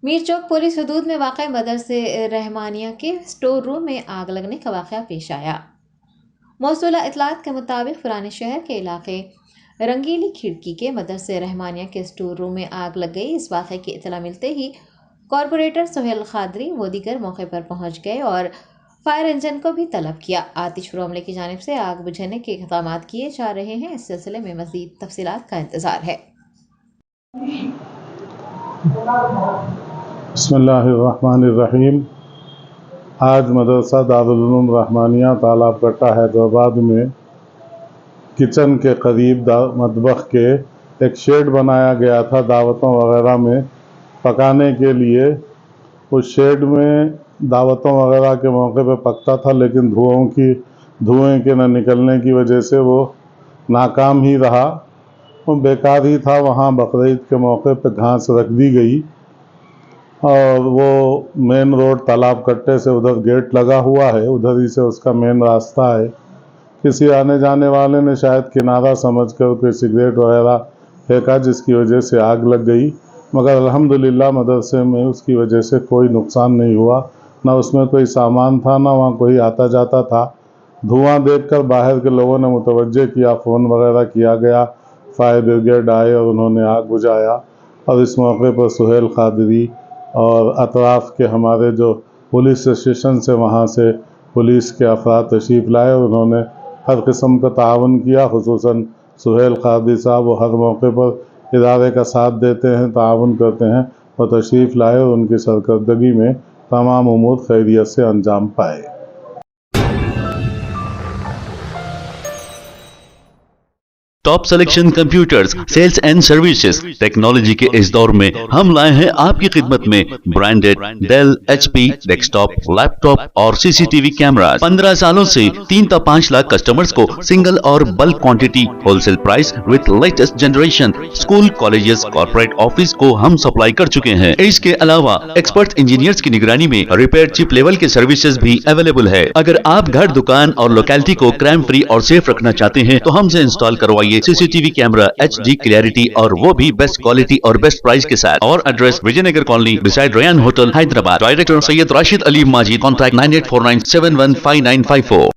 میر چوک police حدود میں واقع مدرسہ رحمانیہ کے اسٹور روم میں آگ لگنے کا واقعہ پیش آیا۔ موصولہ اطلاعات کے مطابق پرانے شہر کے علاقے رنگیلی کھڑکی کے مدرسہ رحمانیہ کے اسٹور روم میں آگ لگ گئی۔ اس واقعے کی اطلاع ملتے ہی کارپوریٹر سہیل قادری و دیگر موقع پر پہنچ گئے اور فائر انجن کو بھی طلب کیا۔ آتش فشاں عملے کی جانب سے آگ بجھانے کے اقدامات کیے جا رہے ہیں۔ اس سلسلے میں مزید تفصیلات کا انتظار ہے۔ بسم اللہ الرحمن الرحیم۔ آج مدرسہ دارالعلوم رحمانیہ تالاب کٹہ حیدرآباد میں کچن کے قریب مطبخ کے ایک شیڈ بنایا گیا تھا دعوتوں وغیرہ میں پکانے کے لیے۔ اس شیڈ میں دعوتوں وغیرہ کے موقع پہ پکتا تھا، لیکن دھوئیں کے نہ نکلنے کی وجہ سے وہ ناکام ہی رہا، وہ بیکار ہی تھا۔ وہاں بقرعید کے موقع پہ گھاس رکھ دی گئی اور وہ مین روڈ تالاب کٹے سے ادھر گیٹ لگا ہوا ہے، ادھر ہی سے اس کا مین راستہ ہے۔ کسی آنے جانے والے نے شاید کنارہ سمجھ کر کوئی سگریٹ وغیرہ پھینکا، جس کی وجہ سے آگ لگ گئی، مگر الحمدللہ مدرسے میں اس کی وجہ سے کوئی نقصان نہیں ہوا، نہ اس میں کوئی سامان تھا، نہ وہاں کوئی آتا جاتا تھا۔ دھواں دیکھ کر باہر کے لوگوں نے متوجہ کیا، فون وغیرہ کیا گیا، فائر بریگیڈ آئے اور انہوں نے آگ بجھایا۔ اور اس موقع پر سہیل قادری اور اطراف کے ہمارے جو پولیس اسٹیشن سے وہاں سے پولیس کے افراد تشریف لائے اور انہوں نے ہر قسم کا تعاون کیا۔ خصوصاً سہیل قادری صاحب وہ ہر موقع پر ادارے کا ساتھ دیتے ہیں، تعاون کرتے ہیں، اور تشریف لائے اور ان کی سرکردگی میں تمام امور خیریت سے انجام پائے۔ Top selection computers sales and services technology کے اس دور میں ہم لائے ہیں آپ کی خدمت میں branded Dell, H P desktop laptop ٹاپ اور C C T V cameras. 15 سالوں سے 3 تا 5 لاکھ کسٹمرز کو سنگل اور bulk quantity wholesale price with latest generation school, colleges, corporate office کو ہم سپلائی کر چکے ہیں۔ اس کے علاوہ ایکسپرٹ انجینئرز کی نگرانی میں ریپیئر چپ لیول کے سروسز بھی اویلیبل ہے۔ اگر آپ گھر، دکان اور لوکیلٹی کو کرائم فری اور سیف رکھنا چاہتے ہیں تو ہم سے انسٹال کروائیے C C T V camera H D clarity, اور وہ بھی بیسٹ کوالٹی اور بیسٹ پرائز کے ساتھ۔ اور address Vijay Nagar colony beside Rayan hotel Hyderabad. Director Syed Rashid Ali Majid. Contact 9849715954۔